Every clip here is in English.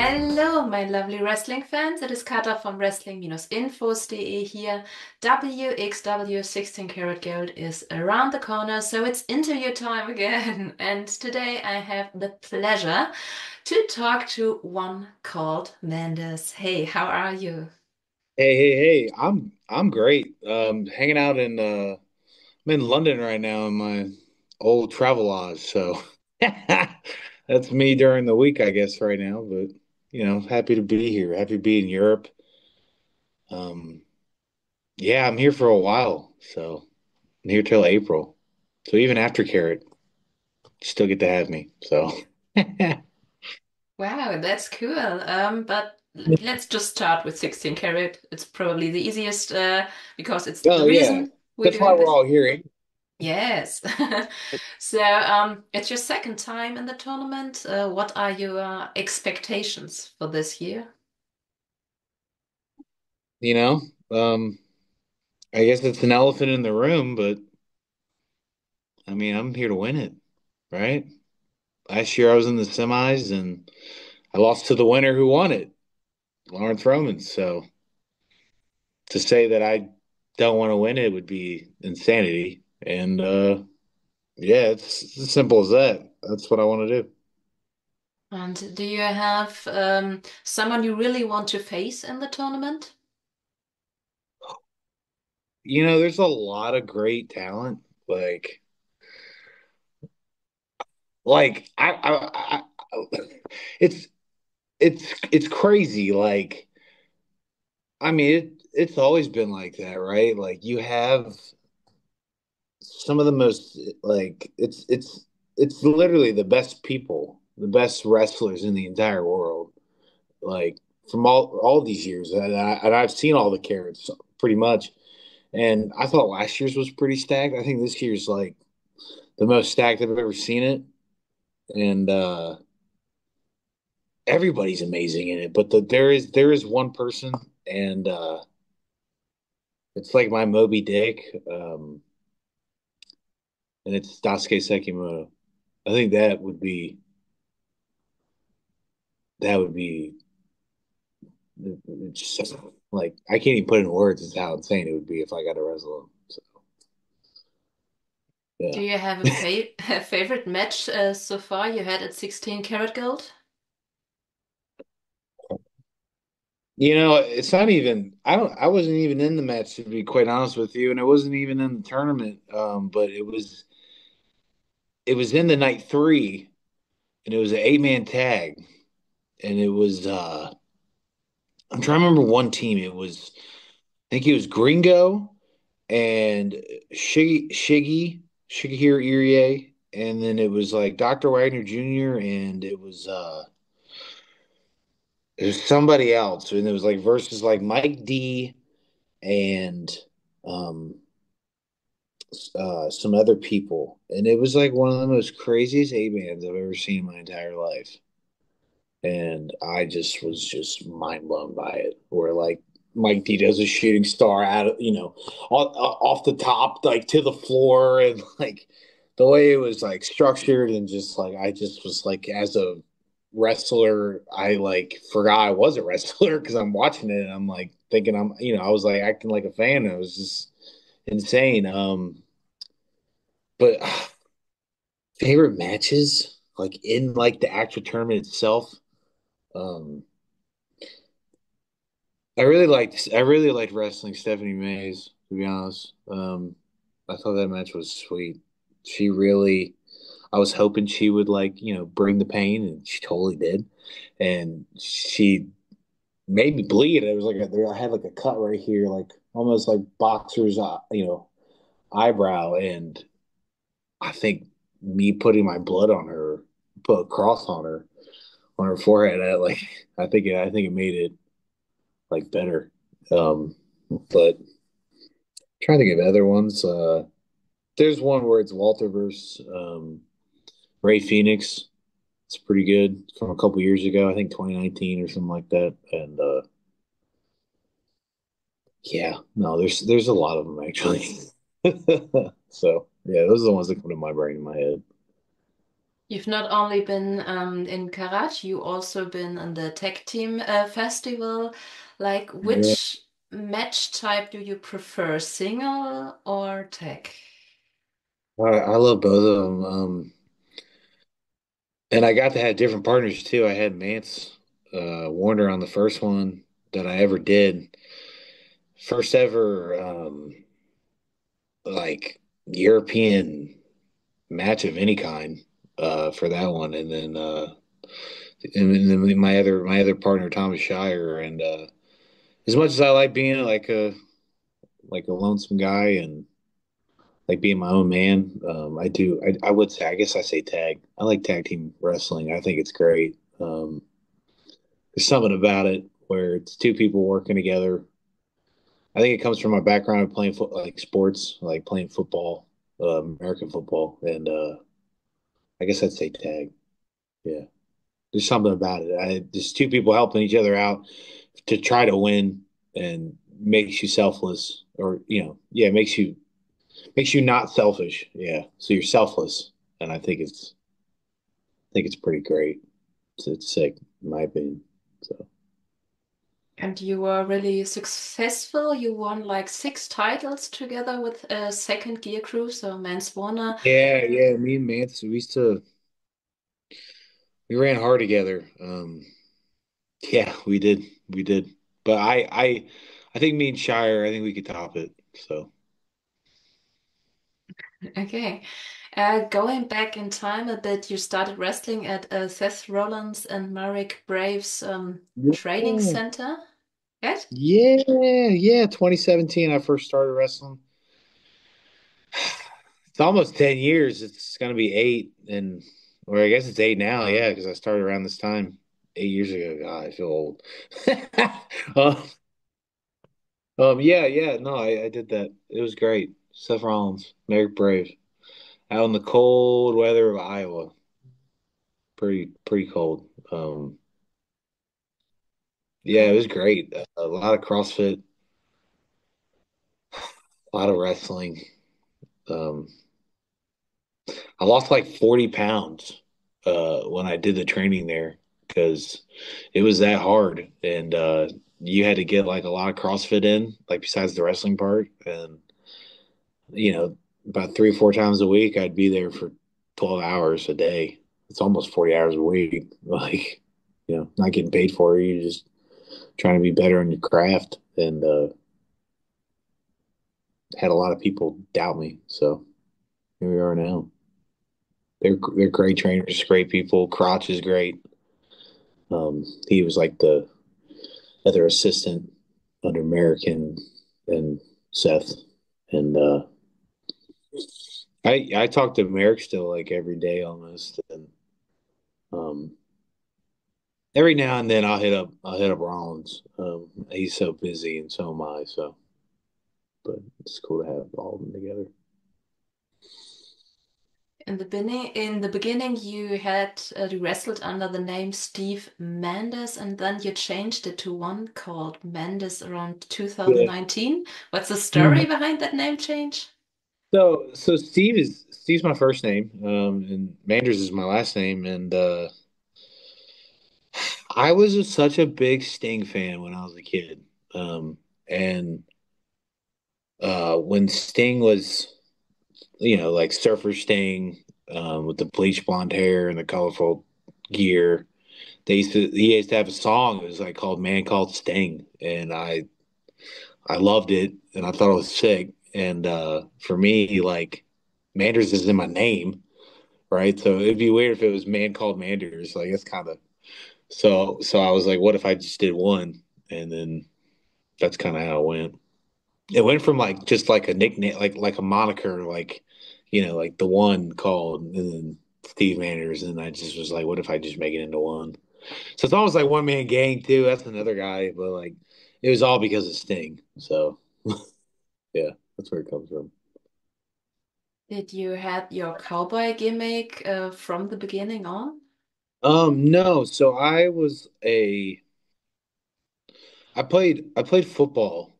Hello, my lovely wrestling fans. It is Katha from wrestling-infos.de here. wXw 16 Carat Gold is around the corner, so it's interview time again. And today I have the pleasure to talk to one called Manders. Hey, how are you? Hey, I'm great. Hanging out I'm in London right now in my old travel lodge, so that's me during the week, I guess, right now. But happy to be here. Happy to be in Europe. Um, yeah, I'm here for a while, so I'm here till April. So even after Carrot, you still get to have me. So Wow, that's cool. But let's just start with 16 karat. It's probably the easiest because it's the oh yeah, reason we're that's why doing we're this. all here. Yes. So, it's your second time in the tournament. What are your expectations for this year? You know, um, I guess it's an elephant in the room, but I mean, I'm here to win it, right? Last year I was in the semis and I lost to the winner who won it, Lawrence Roman. So to say that I don't want to win it would be insanity. And yeah, it's as simple as that. That's what I want to do. And do you have someone you really want to face in the tournament? There's a lot of great talent. Like, I it's it's crazy. Like, I mean, it's always been like that, right? Like, you have some of the most it's literally the best people, the best wrestlers in the entire world. Like from all these years, and I've seen all the carrots pretty much. And I thought last year's was pretty stacked. I think this year's like the most stacked I've ever seen it, and everybody's amazing in it. But there is one person, and it's like my Moby Dick, and it's Daisuke Sekimoto. I think that would be it's just like I can't even put in words as how insane it would be if I got to wrestle him. So Do yeah, you have a favorite match so far you had at 16 karat gold? it's not even. I wasn't even in the match to be quite honest with you, and it wasn't even in the tournament. But it was in the night three, and it was an 8-man tag, and it was I'm trying to remember one team. I think it was Gringo and Shigehiro Irie, and then it was like Dr. Wagner Jr. and it was somebody else, and it was like versus like Mike D and um some other people, and it was like one of the most craziest A bands I've ever seen in my entire life, and I just was just mind blown by it. Where like Mike D does a shooting star out of off the top like to the floor, and like the way it was like structured, and just like I just was like as a wrestler, I like forgot I was a wrestler because I'm watching it and I'm like thinking I was like acting like a fan. It was just insane. But favorite matches like in like the actual tournament itself. Um, I really liked wrestling Stephanie Mays, to be honest. I thought that match was sweet. She really I was hoping she would like, bring the pain, and she totally did. And she made me bleed. It was like I had like a cut right here, like almost like boxer's eyebrow. And I think me putting my blood on her, put a cross on her forehead, I think it made it like better. But trying to think of other ones. There's one where it's Walter versus Ray Phoenix. It's pretty good from a couple years ago. I think 2019 or something like that. And yeah, no, there's a lot of them actually. So yeah, those are the ones that come to my brain in my head. You've not only been in Karat, you also been in the tag team festival. Like, Yeah. which match type do you prefer, single or tag? I love both of them. And I got to have different partners too. I had Mance Warner on the first one that I ever did. First ever like European match of any kind for that one. And then my other partner Thomas Shire. And as much as I like being like a lonesome guy and like being my own man, I would say, I guess I say tag. I like tag team wrestling. I think it's great. There's something about it where it's two people working together. I think it comes from my background of playing like sports, like playing football, American football, and I guess I'd say tag. Yeah, there's something about it. There's two people helping each other out to try to win, and makes you selfless, or yeah, makes you not selfish. Yeah, so you're selfless, and I think it's pretty great. It's sick, in my opinion. So. And you were really successful. You won like 6 titles together with a second gear crew, so Mans Warner. Yeah, yeah. Me and Mance, we ran hard together. Yeah, we did. But I think me and Shire, I think we could top it. So Okay. Going back in time a bit, you started wrestling at Seth Rollins and Marek Braves Training yeah, Center. Yes? yeah. 2017, I first started wrestling. It's almost 10 years. It's gonna be eight, or I guess it's eight now. Yeah, because I started around this time 8 years ago. God, I feel old. um, yeah, yeah. No, I did that. It was great. Seth Rollins, Marek Braves, out in the cold weather of Iowa. Pretty cold. Yeah, it was Um, great. A lot of CrossFit, a lot of wrestling. Um, I lost like 40 pounds when I did the training there because it was that hard, and you had to get like a lot of CrossFit in, like besides the wrestling part, and you know, about 3 or 4 times a week, I'd be there for 12 hours a day. It's almost 40 hours a week. Like, not getting paid for it. You're just trying to be better in your craft, and had a lot of people doubt me. So here we are now. They're great trainers, great people. Crotch is great. He was like the other assistant under American and Seth, and I talk to Merrick still like every day almost, and um, every now and then I'll hit up Rollins. He's so busy, and so am I. So, but it's cool to have all of them together. in the beginning, you had you wrestled under the name Steve Manders, and then you changed it to one called Manders around Yeah. 2019. What's the story Mhm. behind that name change? So Steve's my first name, and Manders is my last name, and I was such a big Sting fan when I was a kid, and when Sting was, like Surfer Sting, with the bleach blonde hair and the colorful gear, he used to have a song. It was like called "Man Called Sting," and I loved it, and I thought it was sick. And for me, like Manders is in my name, right? So it'd be weird if it was Man Called Manders. Like it's kind of so. I was like, what if I just did one, and then that's kind of how it went. It went from like just like a nickname, like a moniker, like like the one called, and then Steve Manders, and I just was like, what if I just make it into one? So it's almost like one man gang too. That's another guy, but like it was all because of Sting. So yeah, that's where it comes from. Did you have your cowboy gimmick from the beginning on? No, so I played football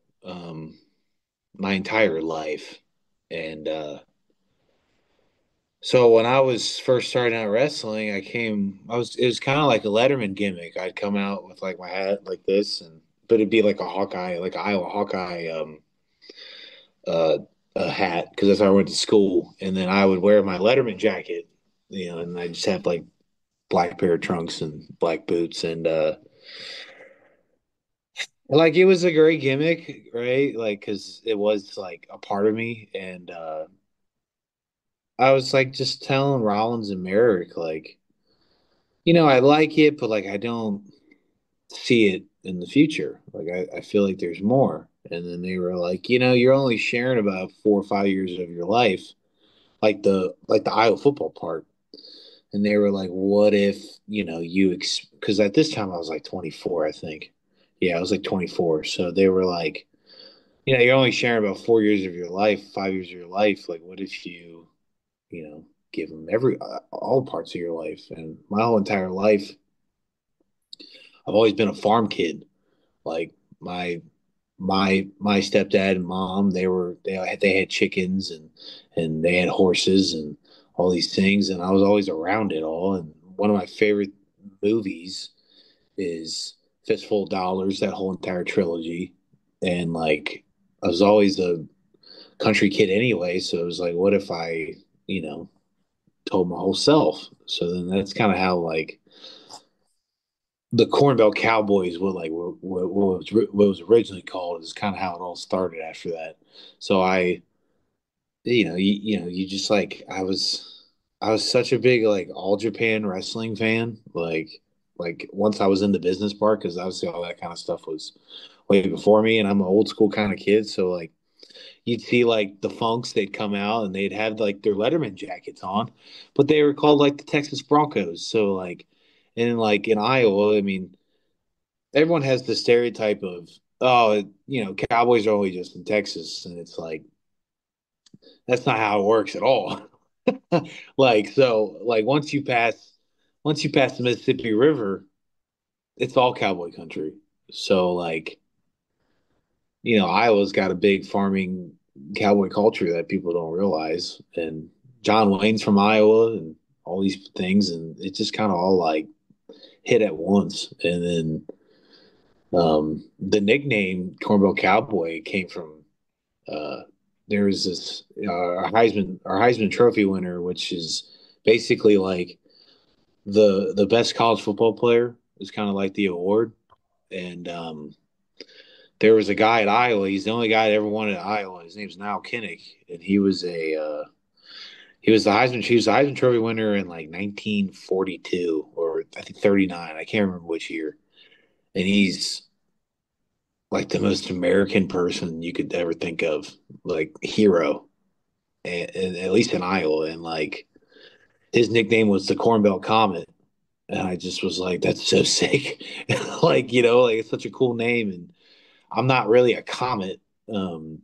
my entire life, and So when I was first starting out wrestling, it was kind of like a Letterman gimmick. I'd come out with like my hat like this, but it'd be like a Hawkeye, like an Iowa Hawkeye, uh, a hat because that's how I went to school. And then I would wear my Letterman jacket, and I just have like black pair of trunks and black boots, and like it was a great gimmick, right? Like because it was like a part of me, and I was like just telling Rollins and Merrick like. I like it, but like I don't see it in the future. Like I feel like there's more. And then they were like, you're only sharing about 4 or 5 years of your life, like the Iowa football part. And they were like, what if, because at this time I was like 24, I think. Yeah, I was like 24. So they were like, you're only sharing about 4 years of your life, 5 years of your life. Like, what if you know, give them all parts of your life? And my whole entire life, I've always been a farm kid. Like my stepdad and mom, they had chickens and they had horses and all these things, and I was always around it all. And one of my favorite movies is Fistful of Dollars, that whole entire trilogy. And like I was always a country kid anyway, so it was like, what if I, you know, told my whole self? So then that's kind of how like the Cornbelt Cowboys, what was originally called, is kind of how it all started after that. So you just like I was such a big like all Japan wrestling fan. Like once I was in the business part, because obviously all that kind of stuff was way before me, and I'm an old school kind of kid. So like you'd see like the Funks, they'd come out and they'd have like their Letterman jackets on, but they were called like the Texas Broncos. So like in Iowa, I mean everyone has the stereotype of, oh, Cowboys are only just in Texas, and it's like that's not how it works at all. Like so, like once you pass the Mississippi River, it's all cowboy country. So like Iowa's got a big farming cowboy culture that people don't realize, and John Wayne's from Iowa, and all these things, and it just kind of all like hit at once, and then the nickname Cornball Cowboy came from uh, there was this our Heisman Trophy winner, which is basically like the best college football player is kind of like the award. And there was a guy at Iowa. He's the only guy that ever won at Iowa. His name's Niall Kinnick, and he was the Heisman Trophy winner in like 1942 or I think 39. I can't remember which year. And he's like the most American person you could ever think of, like hero, and at least in Iowa. And like his nickname was the Corn Belt Comet, and I just was like, that's so sick. Like like it's such a cool name, and I'm not really a comet. Um,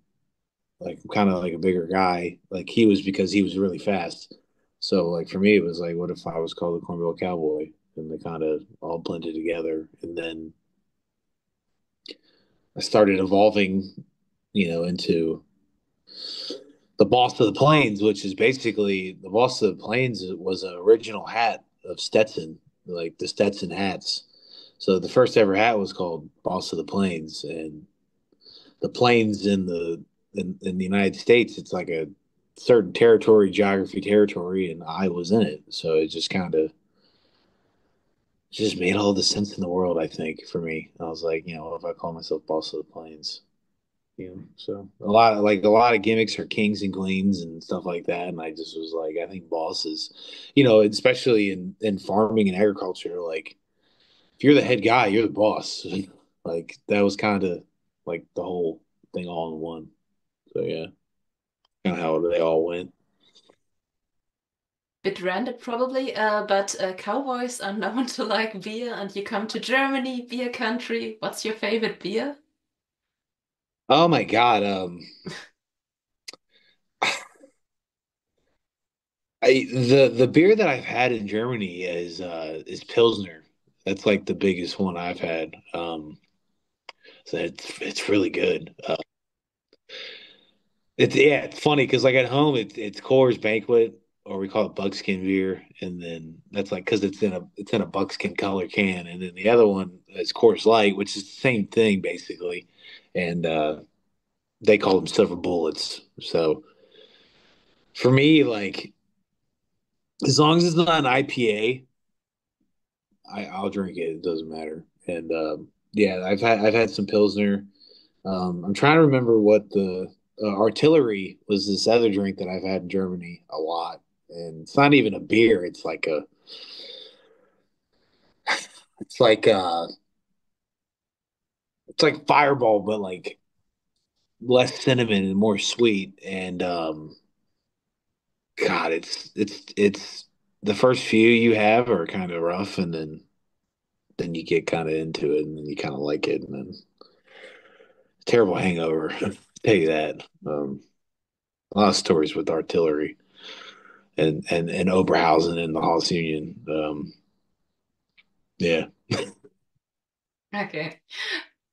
like I'm kind of like a bigger guy. Like he was because he was really fast. So like for me, it was like, what if I was called the Corn Belt Cowboy? And they kind of all blended together, and then I started evolving, into the Boss of the Plains, which is basically the Boss of the Plains was an original hat of Stetson, like the Stetson hats. So the first ever hat was called Boss of the Plains, and the plains in the United States, it's like a certain geography territory, and I was in it. So it just kind of just made all the sense in the world, I think, for me. I was like, if I call myself Boss of the Plains, so a lot of gimmicks are kings and queens and stuff like that, and I just was like, I think bosses, especially in farming and agriculture, like if you're the head guy, you're the boss. Like that was kind of like the whole thing all in one. So yeah, kind of how they all went. Bit random probably, but cowboys are known to like beer, and you come to Germany, beer country. What's your favorite beer? Oh my God, the beer that I've had in Germany is Pilsner. That's like the biggest one I've had. So it's really good. It's funny because like at home it's Coors Banquet or we call it buckskin beer, and then that's like because it's in a buckskin color can, and then the other one is Coors Light, which is the same thing basically, and they call them silver bullets. So for me, like as long as it's not an IPA, I'll drink it. It doesn't matter. And yeah, I've had some Pilsner. I'm trying to remember what the artillery was. This other drink that I've had in Germany a lot, and it's not even a beer. It's like it's like Fireball, but like less cinnamon and more sweet. And God, it's the first few you have are kind of rough, and then you get kind of into it, and then you kind of like it, and then terrible hangover. I'll tell you that. A lot of stories with artillery and Oberhausen and the Haas Union. Yeah. Okay,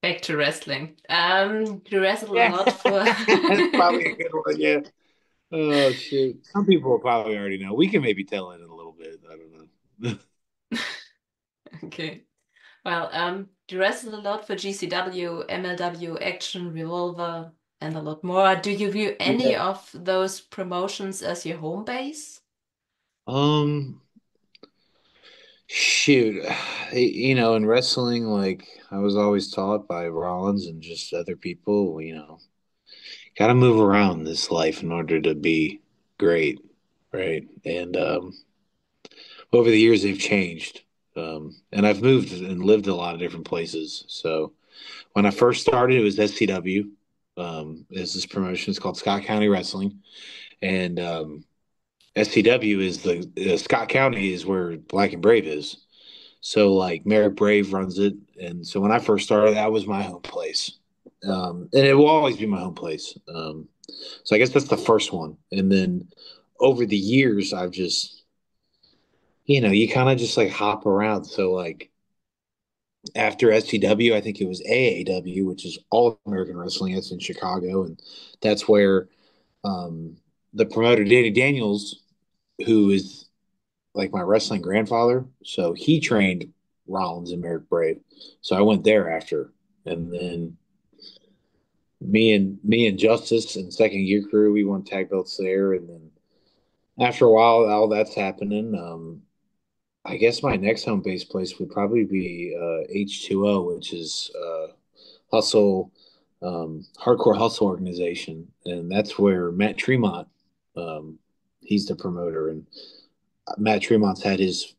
back to wrestling. You wrestle a Yeah. lot for. That's probably a good one. Yeah. Oh shoot. Some people will probably already know. We can maybe tell it in a little bit. I don't know. Okay. Well, you wrestle a lot for GCW, MLW, Action, Revolver, and a lot more. Do you view any Yeah. of those promotions as your home base? Um, Shoot. In wrestling, like I was always taught by Rollins and just other people, got to move around this life in order to be great, right? And over the years, they've changed. And I've moved and lived a lot of different places. So when I first started, it was SCW. Is this promotion? It's called Scott County Wrestling, and SCW is the Scott County is where Black and Brave is. So like Marek Brave runs it, and so when I first started, that was my home place, and it will always be my home place. So I guess that's the first one, and then over the years, I've just you kind of just like hop around. So like after SCW, I think it was AAW, which is All American Wrestling. That's in Chicago, and that's where um, the promoter Danny Daniels, who is like my wrestling grandfather, so he trained Rollins and Merrick Brave. So I went there after, and then me and Justice and Second Gear Crew, we won tag belts there, and then after a while, all that's happening. I guess my next home base place would probably be H2O, which is hustle, hardcore hustle organization, and that's where Matt Tremont, um, he's the promoter, and Matt Tremont's had his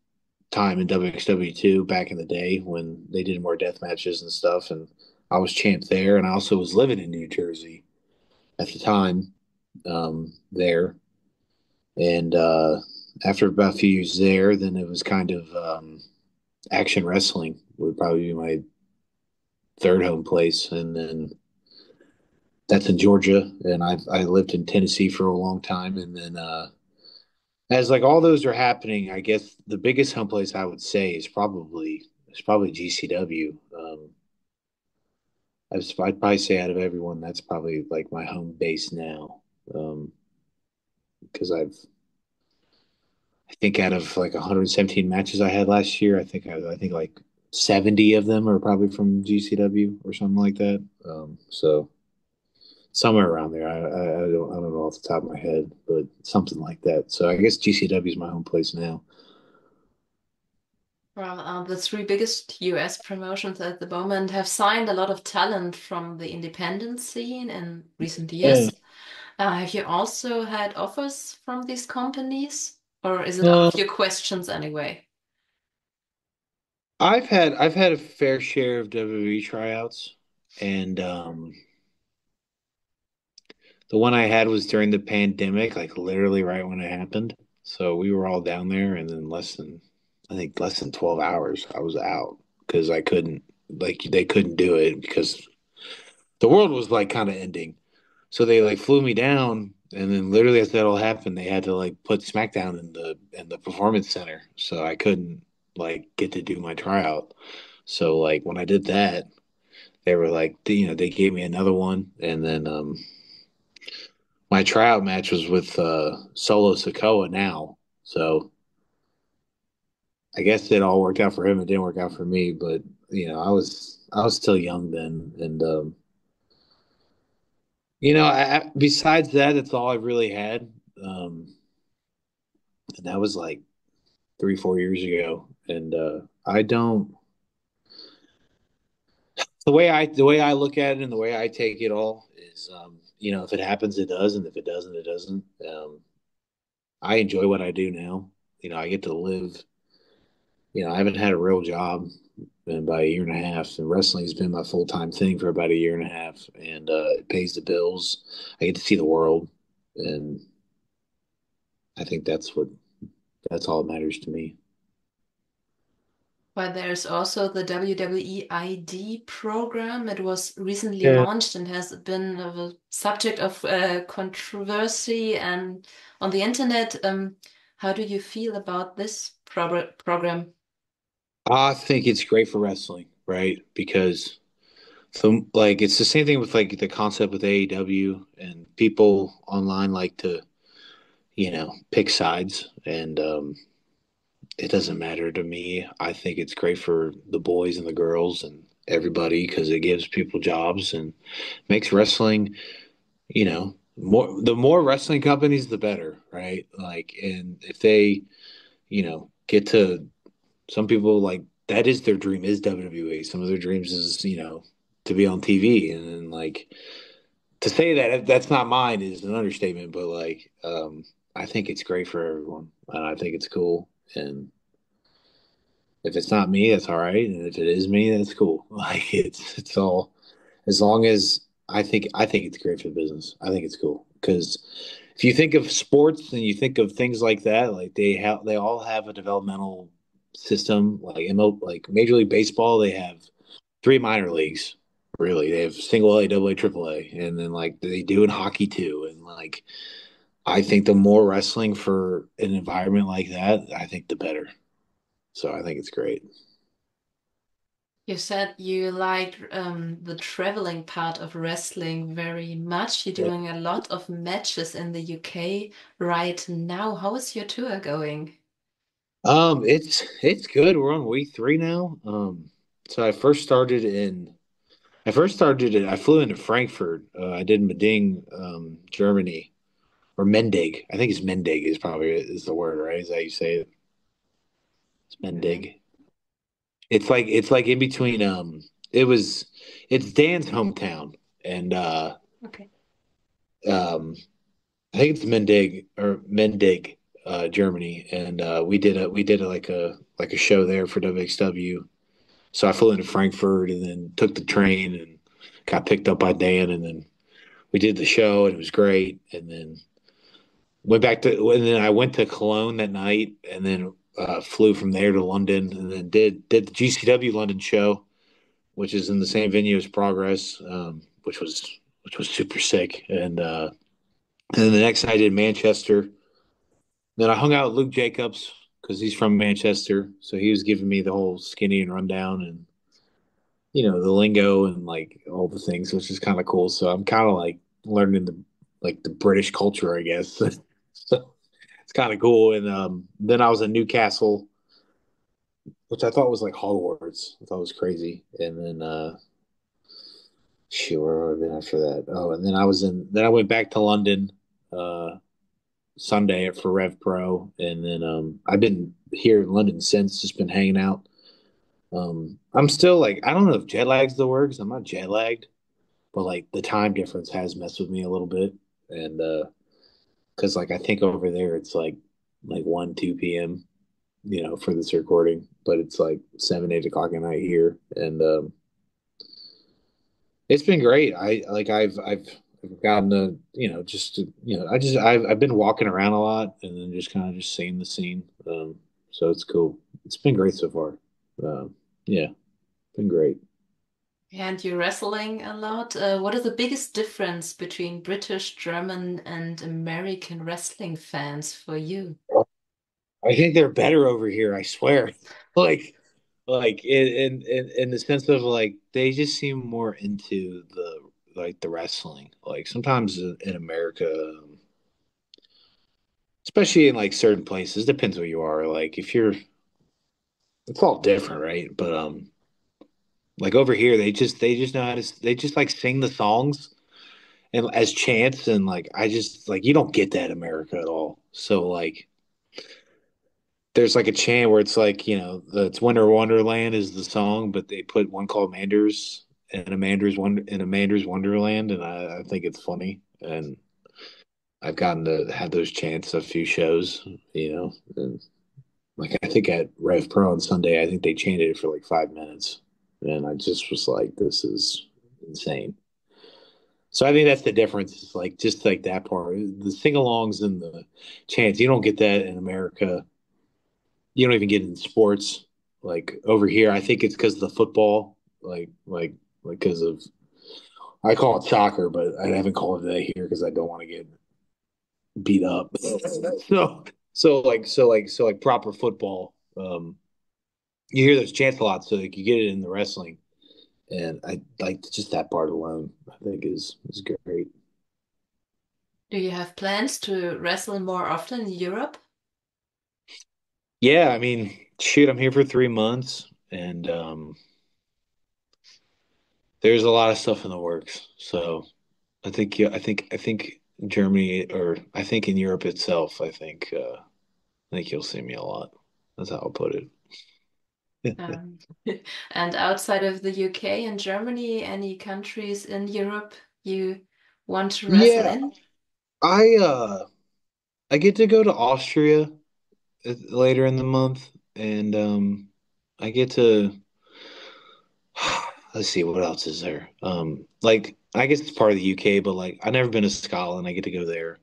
time in WXW2 back in the day when they did more death matches and stuff, and I was champ there, and I also was living in New Jersey at the time there, and after about a few years there, then it was kind of Action Wrestling would probably be my third home place, and then that's in Georgia, and I lived in Tennessee for a long time, and then as like all those are happening, I guess the biggest home place I would say is probably GCW. I'd probably say out of everyone, that's probably like my home base now, because I think out of like 117 matches I had last year, I think like 70 of them are probably from GCW or something like that. So somewhere around there. I don't know off the top of my head, but something like that. So I guess GCW is my home place now. Well, the three biggest US promotions at the moment have signed a lot of talent from the independent scene in recent Yeah. years. Have you also had offers from these companies, or is it out Uh, of your questions anyway? I've had a fair share of WWE tryouts, and the one I had was during the pandemic, like literally right when it happened. So we were all down there, and then I think less than 12 hours, I was out because I couldn't, like, they couldn't do it because the world was like kind of ending. So they like flew me down, and then literally as that all happened, they had to like put SmackDown in the performance center, so I couldn't like get to do my tryout. So like when I did that, they were like, they gave me another one, and then my tryout match was with Solo Sokoa now. So I guess it all worked out for him. It didn't work out for me, but I was still young then, and besides that, that's all I've really had. Um, and that was like 3 4 years ago, and I don't the way I look at it and the way I take it all is if it happens, it does, and if it doesn't, it doesn't. I enjoy what I do now. I get to live. I haven't had a real job in about a year and a half, and wrestling's been my full time thing for about a year and a half, and it pays the bills. I get to see the world, and I think that's all that matters to me. But there's also the WWE ID program. It was recently Yeah. launched and has been a subject of controversy and on the internet. How do you feel about this program? I think it's great for wrestling, right? Because like it's the same thing with like the concept with AEW, and people online like to pick sides, and it doesn't matter to me. I think it's great for the boys and the girls and everybody because it gives people jobs and makes wrestling, more the more wrestling companies the better, right? Like, and if they get to, some people like that is their dream is WWE. Some of their dreams is to be on TV, and then like to say that that's not mine is an understatement. But like, I think it's great for everyone, and I think it's cool. And if it's not me, that's all right, and if it is me, that's cool. Like it's all, as long as I think it's great for the business. I think it's cool because if you think of sports and you think of things like that, like they all have a developmental system. Like like Major League Baseball, they have three minor leagues. Really, they have single A, double A, triple A, and then like they do in hockey too. And like I think the more wrestling for an environment like that, I think the better. So I think it's great. You said you liked the traveling part of wrestling very much. You're doing a lot of matches in the UK right now. How is your tour going? It's good. We're on week 3 now. So I flew into Frankfurt. I did Meding, Germany, or Mendig. I think it's Mendig is probably is the word, right? Is that how you say it? It's Mhm. Mendig. It's like in between. It's Dan's hometown, and Okay. um, I think it's Mendig, Germany, and we did like a show there for wXw. So I flew into Frankfurt and then took the train and got picked up by Dan, and then we did the show and it was great. And then and then I went to Cologne that night, and then flew from there to London, and then did the GCW London show, which is in the same venue as Progress, which was super sick. And then the next night I did Manchester. Then I hung out with Luke Jacobs because he's from Manchester, so he was giving me the whole skinny and rundown, and the lingo and like all the things, which is kind of cool. So I'm kind of like learning the British culture, I guess. So it's kind of cool. And then I was in Newcastle, which I thought was like Hogwarts. I thought it was crazy. And then shoot, where have I been after that? Oh, and then I went back to London uh Sunday for Rev Pro, and then I've been here in London since, just been hanging out. I'm still like, I don't know if jet lag's the word, 'cause I'm not jet lagged, but like the time difference has messed with me a little bit, and because like I think over there it's like 1 2 p.m. For this recording, but it's like 7 8 o'clock at night here, and it's been great. I've gotten to just I've been walking around a lot and then just kind of just seeing the scene, so it's cool. It's been great so far. Yeah, been great. And you're wrestling a lot. What is the biggest difference between British, German, and American wrestling fans for you? I think they're better over here, I swear. Like in the sense of like they just seem more into like the wrestling. Like sometimes in America, especially in like certain places, depends where you are. Like if you're, it's all different, right? But like over here, they just know how to they just like sing the songs and as chants, and like I just like you don't get that in America at all. So like there's like a chant where it's like, it's Winter Wonderland is the song, but they put one called Manders and a Manders Wonderland, and I think it's funny. And I've gotten to have those chants a few shows, and like I think at Rev Pro on Sunday, I think they chanted it for like 5 minutes, and I just was like, this is insane. So I think that's the difference. It's like just like that part, the sing-alongs and the chants. You don't get that in America. You don't even get in sports like over here. I think it's because of the football, like because of I call it soccer, but I haven't called it that here because I don't want to get beat up. So proper football. You hear those chants a lot, so like you get it in the wrestling, and I like just that part alone. I think is great. Do you have plans to wrestle more often in Europe? Yeah, I mean, shoot, I'm here for 3 months, and there's a lot of stuff in the works. So I think yeah, I think Germany or I think in Europe itself, I think you'll see me a lot. That's how I'll put it. Um, and outside of the UK and Germany, any countries in Europe you want to wrestle Yeah, in? I I get to go to Austria later in the month, and I get to let's see what else is there. Like I guess it's part of the UK, but like I've never been to Scotland. I get to go there.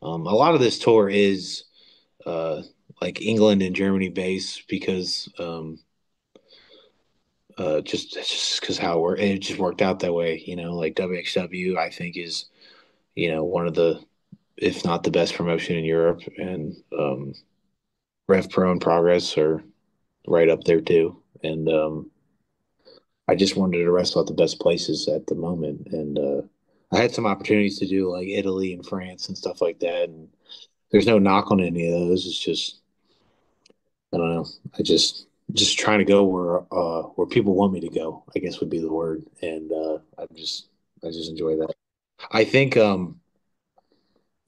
A lot of this tour is uh like England and Germany based because just it's just because it just worked out that way. Like wXw, I think is one of the if not the best promotion in Europe, and Rev Pro and Progress are right up there too. And I just wanted to wrestle at the best places at the moment, and I had some opportunities to do like Italy and France and stuff like that. And there's no knock on any of those. It's just I don't know. I just trying to go where people want me to go, I guess would be the word. And I just enjoy that. I think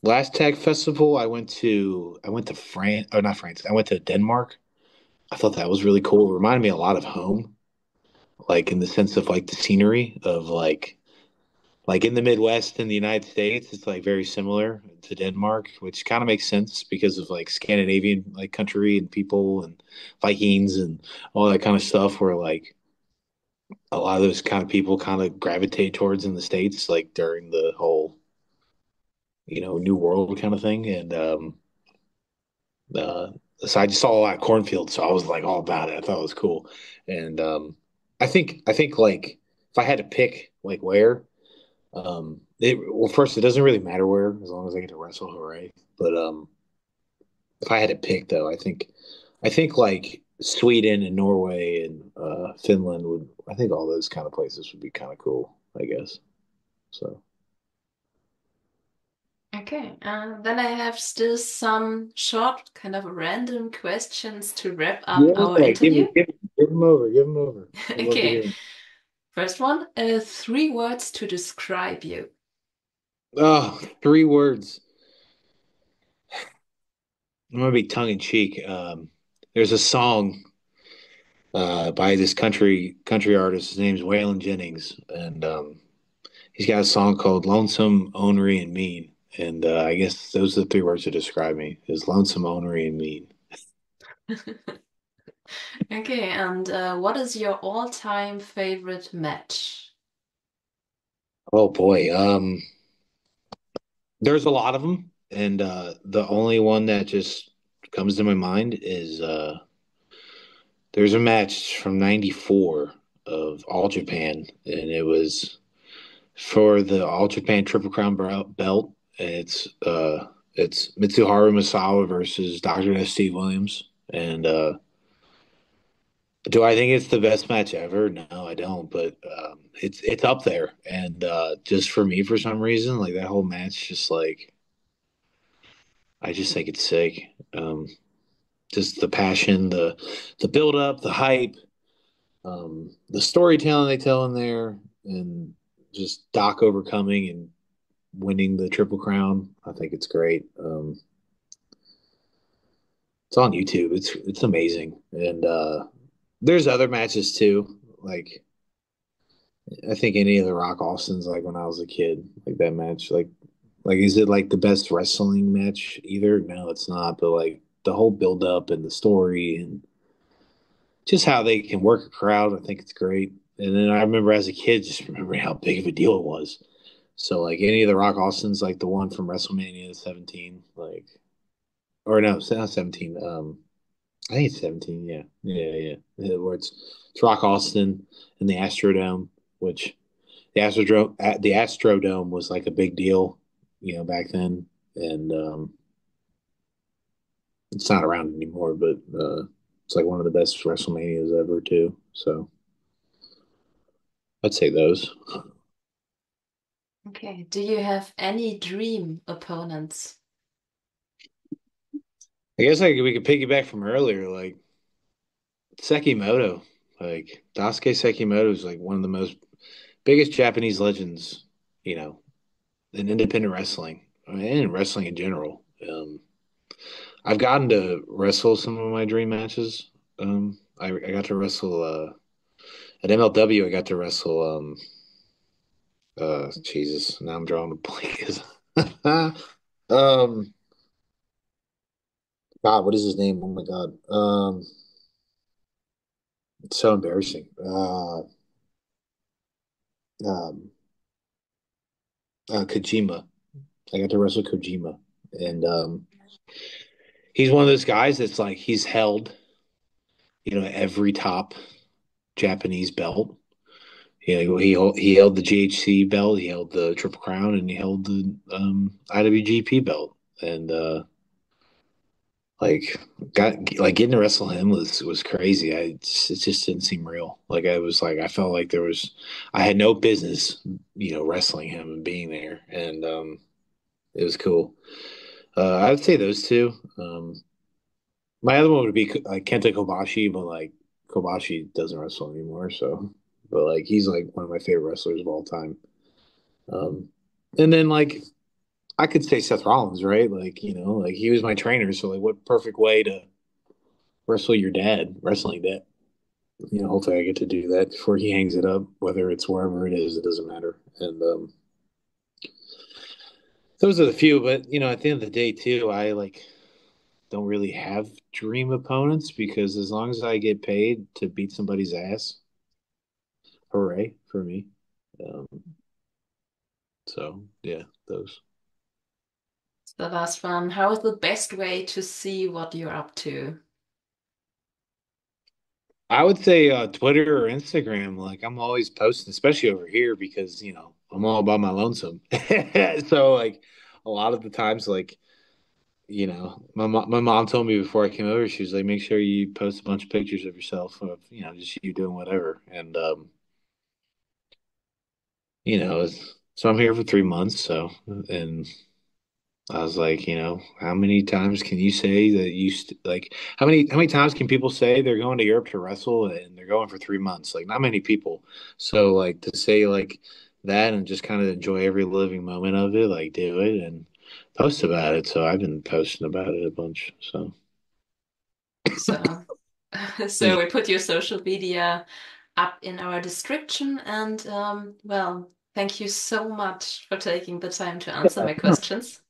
last tag festival I went to France or not France. I went to Denmark. I thought that was really cool. It reminded me a lot of home, like in the sense of like the scenery of like in the Midwest in the United States, it's like very similar to Denmark, which kind of makes sense because of like Scandinavian like country and people and Vikings and all that kind of stuff where like a lot of those kind of people kind of gravitate towards in the States, like during the whole, New World kind of thing. And uh so I just saw a lot of cornfields, so I was like all about it. I thought it was cool. And I think like if I had to pick like where well, first, it doesn't really matter where, as long as I get to wrestle, hooray. But if I had to pick, though, I think like Sweden and Norway and Finland would. I think all those kind of places would be kind of cool. I guess. So Okay, then I have still some short, kind of random questions to wrap up our yeah, interview. give them over, give them over. I'd love to Okay, hear them. first one, three words to describe you. Oh, 3 words. I'm gonna be tongue in cheek. There's a song by this country artist. His name's Waylon Jennings, and he's got a song called "Lonesome, Ornery, and Mean," and I guess those are the 3 words to describe me: is lonesome, ornery, and mean. Okay, and what is your all-time favorite match? Oh boy, there's a lot of them, and the only one that just comes to my mind is there's a match from '94 of All Japan, and it was for the All Japan Triple Crown belt. It's Mitsuharu Misawa versus Dr. Steve Williams, and Do I think it's the best match ever? No, I don't. But it's up there, and just for me, for some reason, like that whole match, just like I just think it's sick. Just the passion, the build up, the hype, the storytelling they tell in there, and just Doc overcoming and winning the Triple Crown. I think it's great. It's on YouTube. It's amazing, and there's other matches too. Like I think any of the Rock Austins, like when I was a kid, like that match, like is it like the best wrestling match either? No, it's not. But like the whole build up and the story and just how they can work a crowd, I think it's great. And then I remember as a kid, just remembering how big of a deal it was. So like any of the Rock Austins, like the one from WrestleMania 17, like or no, it's not 17. I think it's 17. Yeah, where it's Rock Austin in the Astrodome, which the Astrodome was like a big deal, back then, and it's not around anymore. But it's like one of the best WrestleManias ever too. So I'd say those. Okay. Do you have any dream opponents? I guess like we could piggyback from earlier, like Sekimoto, like Daisuke Sekimoto is like one of the most biggest Japanese legends, you know, in independent wrestling and in wrestling in general. I've gotten to wrestle some of my dream matches. I got to wrestle at MLW. I got to wrestle. Jesus, now I'm drawing a blank. um, God, what is his name? Oh my God. It's so embarrassing. Um, Kojima. I got to wrestle Kojima, and he's one of those guys that's like he's held, every top Japanese belt. He held the GHC belt, he held the Triple Crown, and he held the IWGP belt. And like getting to wrestle him was crazy. It just didn't seem real. Like I felt like I had no business, wrestling him and being there, and it was cool. I would say those two. My other one would be like Kenta Kobashi, but like Kobashi doesn't wrestle anymore, so but like he's like one of my favorite wrestlers of all time. Um, and then like I could say Seth Rollins, right? Like like he was my trainer, so like what perfect way to wrestle your dad, wrestling dad. Hopefully I get to do that before he hangs it up, whether it's wherever it is, it doesn't matter. And those are the few, but at the end of the day too, I like don't really have dream opponents because as long as I get paid to beat somebody's ass, hooray for me. Um, so yeah, those. The last one. How is the best way to see what you're up to? I would say Twitter or Instagram. Like I'm always posting, especially over here because I'm all about my lonesome. So like a lot of the times, like my mom told me before I came over, she was like, make sure you post a bunch of pictures of yourself of just you doing whatever. And so I'm here for 3 months. So and I was like, how many times can you say that like how many times can people say they're going to Europe to wrestle and they're going for 3 months? Like not many people. So like to say like that and just kind of enjoy every living moment of it, like do it and post about it. So I've been posting about it a bunch. So So, so yeah. we put your social media up in our description. And well, thank you so much for taking the time to answer my questions.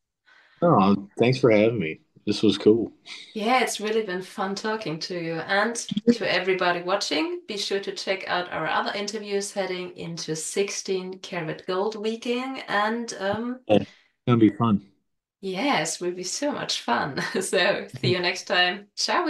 Oh, thanks for having me. This was cool. Yeah, it's really been fun talking to you. And to everybody watching, be sure to check out our other interviews heading into 16 Carat Gold weekend. And It's gonna be fun. yes, will be so much fun. So see you next time. Ciao!